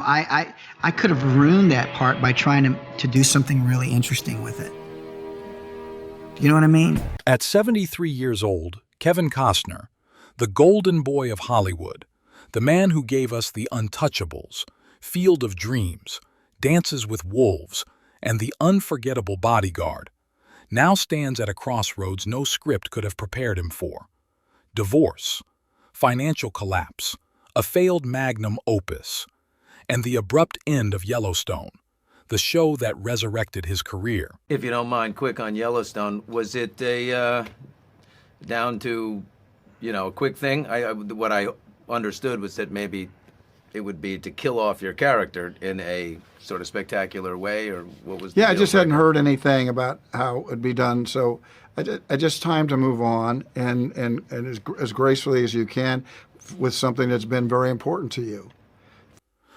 I could have ruined that part by trying to do something really interesting with it. You know what I mean? At 73 years old, Kevin Costner, the golden boy of Hollywood, the man who gave us The Untouchables, Field of Dreams, Dances with Wolves, and the unforgettable Bodyguard, now stands at a crossroads no script could have prepared him for. Divorce, financial collapse, a failed magnum opus, and the abrupt end of Yellowstone, the show that resurrected his career. If you don't mind, quick on Yellowstone, was it a down to, a quick thing? What I understood was that maybe it would be to kill off your character in a sort of spectacular way, or what was the Yeah, I deal just hadn't breaker? heard anything about how it would be done, so I just time to move on and as gracefully as you can with something that's been very important to you.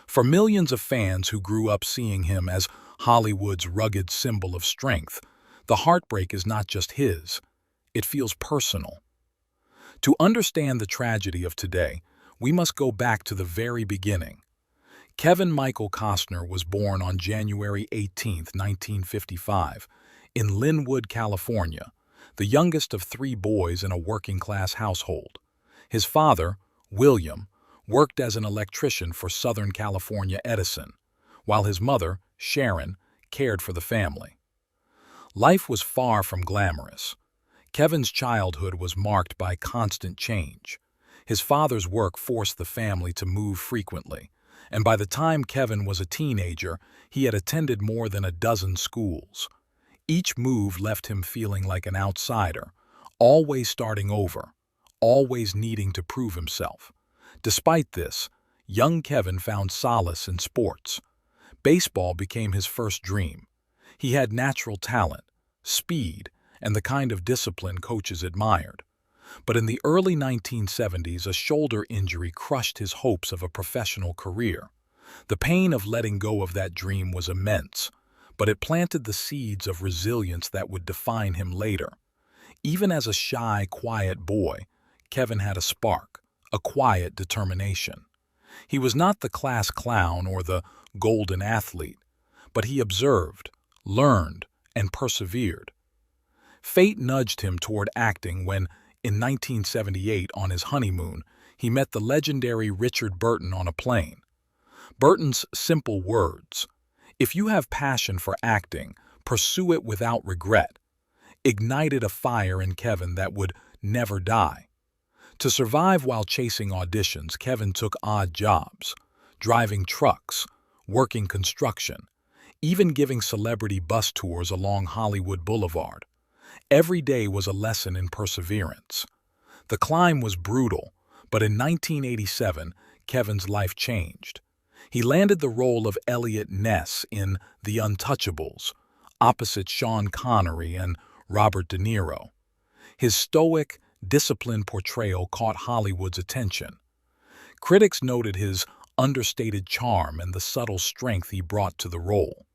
For millions of fans who grew up seeing him as Hollywood's rugged symbol of strength, the heartbreak is not just his, it feels personal. To understand the tragedy of today, we must go back to the very beginning. Kevin Michael Costner was born on January 18, 1955, in Linwood, California, the youngest of 3 boys in a working-class household. His father, William, worked as an electrician for Southern California Edison, while his mother, Sharon, cared for the family. Life was far from glamorous. Kevin's childhood was marked by constant change. His father's work forced the family to move frequently, and by the time Kevin was a teenager, he had attended more than a dozen schools. Each move left him feeling like an outsider, always starting over, always needing to prove himself. Despite this, young Kevin found solace in sports. Baseball became his first dream. He had natural talent, speed, and the kind of discipline coaches admired. But in the early 1970s, a shoulder injury crushed his hopes of a professional career. The pain of letting go of that dream was immense, but it planted the seeds of resilience that would define him later. Even as a shy, quiet boy, Kevin had a spark, a quiet determination. He was not the class clown or the golden athlete, but he observed, learned, and persevered. Fate nudged him toward acting when, in 1978, on his honeymoon, he met the legendary Richard Burton on a plane. Burton's simple words, "If you have passion for acting, pursue it without regret," ignited a fire in Kevin that would never die. To survive while chasing auditions, Kevin took odd jobs, driving trucks, working construction, even giving celebrity bus tours along Hollywood Boulevard. Every day was a lesson in perseverance. The climb was brutal, but in 1987, Kevin's life changed. He landed the role of Elliot Ness in The Untouchables, opposite Sean Connery and Robert De Niro. His stoic, disciplined portrayal caught Hollywood's attention. Critics noted his understated charm and the subtle strength he brought to the role.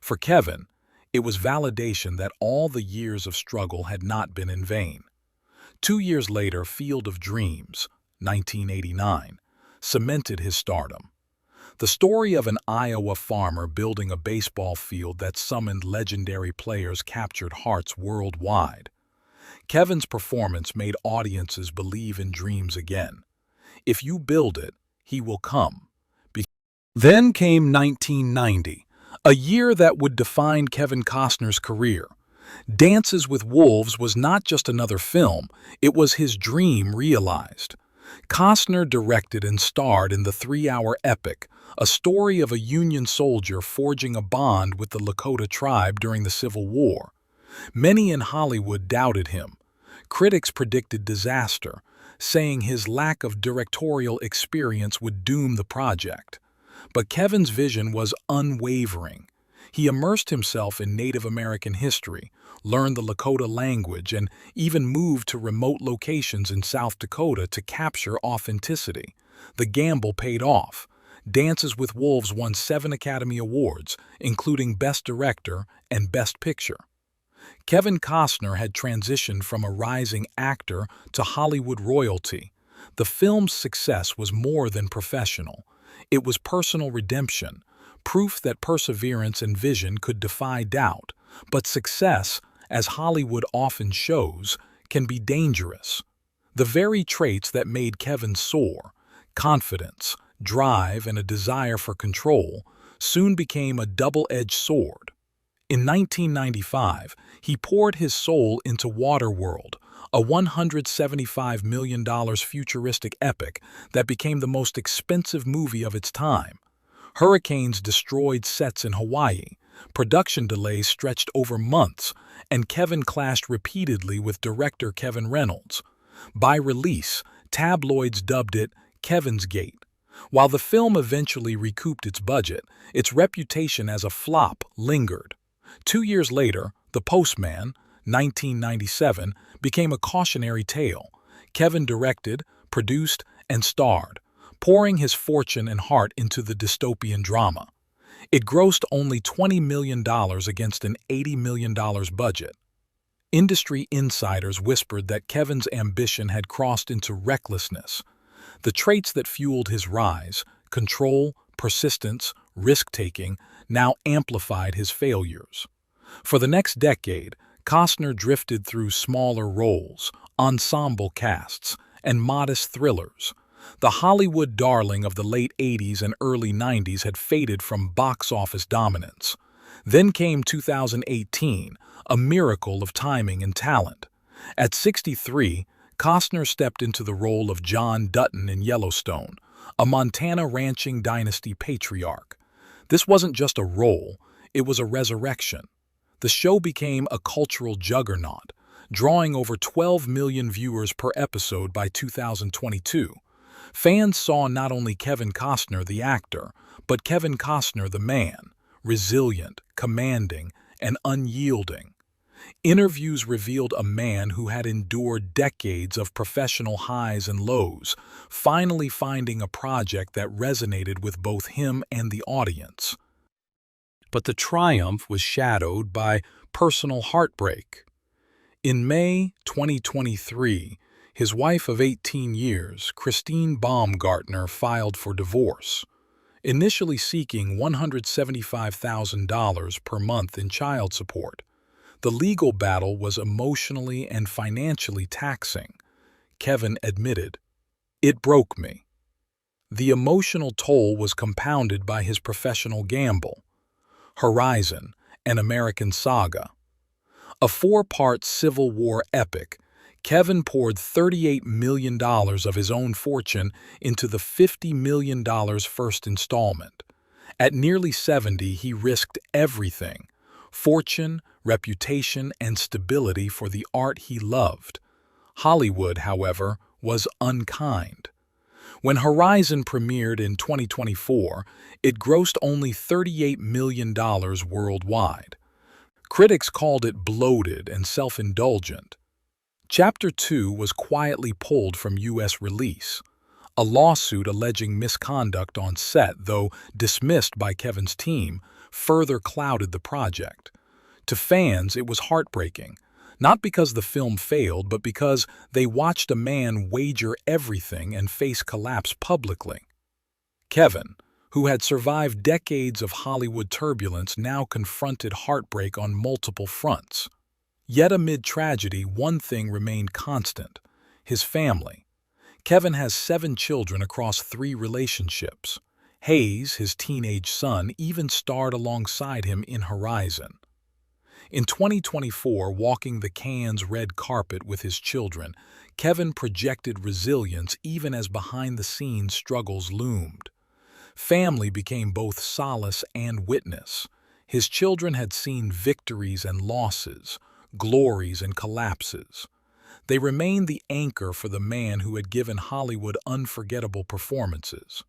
For Kevin, it was validation that all the years of struggle had not been in vain. 2 years later, Field of Dreams, 1989, cemented his stardom. The story of an Iowa farmer building a baseball field that summoned legendary players captured hearts worldwide. Kevin's performance made audiences believe in dreams again. If you build it, he will come. Then came 1990, a year that would define Kevin Costner's career. Dances with Wolves was not just another film, it was his dream realized. Costner directed and starred in the 3-hour epic, a story of a Union soldier forging a bond with the Lakota tribe during the Civil War. Many in Hollywood doubted him. Critics predicted disaster, saying his lack of directorial experience would doom the project. But Kevin's vision was unwavering. He immersed himself in Native American history, learned the Lakota language, and even moved to remote locations in South Dakota to capture authenticity. The gamble paid off. Dances with Wolves won 7 Academy Awards, including Best Director and Best Picture. Kevin Costner had transitioned from a rising actor to Hollywood royalty. The film's success was more than professional. It was personal redemption, proof that perseverance and vision could defy doubt. But success, as Hollywood often shows, can be dangerous. The very traits that made Kevin soar, confidence, drive, and a desire for control, soon became a double-edged sword. In 1995, he poured his soul into Waterworld, a $175 million futuristic epic that became the most expensive movie of its time. Hurricanes destroyed sets in Hawaii, production delays stretched over months, and Kevin clashed repeatedly with director Kevin Reynolds. By release, tabloids dubbed it Kevin's Gate. While the film eventually recouped its budget, its reputation as a flop lingered. 2 years later, The Postman, 1997, became a cautionary tale. Kevin directed, produced, and starred, pouring his fortune and heart into the dystopian drama. It grossed only $20 million against an $80 million budget. Industry insiders whispered that Kevin's ambition had crossed into recklessness. The traits that fueled his rise, control, persistence, risk-taking, now amplified his failures. For the next decade, Costner drifted through smaller roles, ensemble casts, and modest thrillers. The Hollywood darling of the late 80s and early 90s had faded from box office dominance. Then came 2018, a miracle of timing and talent. At 63, Costner stepped into the role of John Dutton in Yellowstone, a Montana ranching dynasty patriarch. This wasn't just a role, it was a resurrection. The show became a cultural juggernaut, drawing over 12 million viewers per episode by 2022. Fans saw not only Kevin Costner the actor, but Kevin Costner the man, resilient, commanding, and unyielding. Interviews revealed a man who had endured decades of professional highs and lows, finally finding a project that resonated with both him and the audience. But the triumph was shadowed by personal heartbreak. In May 2023, his wife of 18 years, Christine Baumgartner, filed for divorce, initially seeking $175,000 per month in child support. The legal battle was emotionally and financially taxing. Kevin admitted, "It broke me." The emotional toll was compounded by his professional gamble. Horizon, an American saga. A 4-part Civil War epic, Kevin poured $38 million of his own fortune into the $50 million first installment. At nearly 70, he risked everything: fortune, reputation, and stability for the art he loved. Hollywood, however, was unkind. When Horizon premiered in 2024, it grossed only $38 million worldwide. Critics called it bloated and self-indulgent. Chapter 2 was quietly pulled from U.S. release. A lawsuit alleging misconduct on set, though dismissed by Kevin's team, further clouded the project. To fans, it was heartbreaking, not because the film failed, but because they watched a man wager everything and face collapse publicly. Kevin, who had survived decades of Hollywood turbulence, now confronted heartbreak on multiple fronts. Yet amid tragedy, one thing remained constant: his family. Kevin has 7 children across 3 relationships. Hayes, his teenage son, even starred alongside him in Horizon. In 2024, walking the Cannes red carpet with his children, Kevin projected resilience even as behind-the-scenes struggles loomed. Family became both solace and witness. His children had seen victories and losses, glories and collapses. They remained the anchor for the man who had given Hollywood unforgettable performances.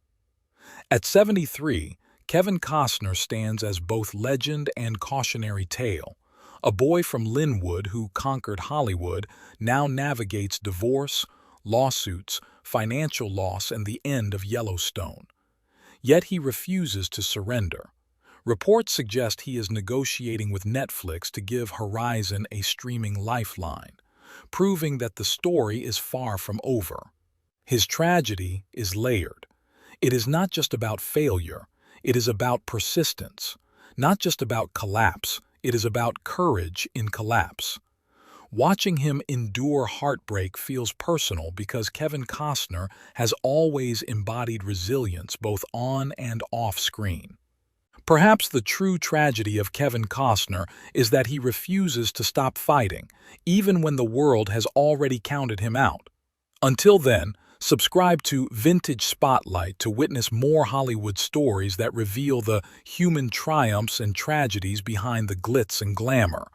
At 73, Kevin Costner stands as both legend and cautionary tale. A boy from Linwood who conquered Hollywood now navigates divorce, lawsuits, financial loss, and the end of Yellowstone. Yet he refuses to surrender. Reports suggest he is negotiating with Netflix to give Horizon a streaming lifeline, proving that the story is far from over. His tragedy is layered. It is not just about failure, it is about persistence. Not just about collapse, it is about courage in collapse. Watching him endure heartbreak feels personal because Kevin Costner has always embodied resilience both on and off screen. Perhaps the true tragedy of Kevin Costner is that he refuses to stop fighting, even when the world has already counted him out. Until then, subscribe to Vintage Spotlight to witness more Hollywood stories that reveal the human triumphs and tragedies behind the glitz and glamour.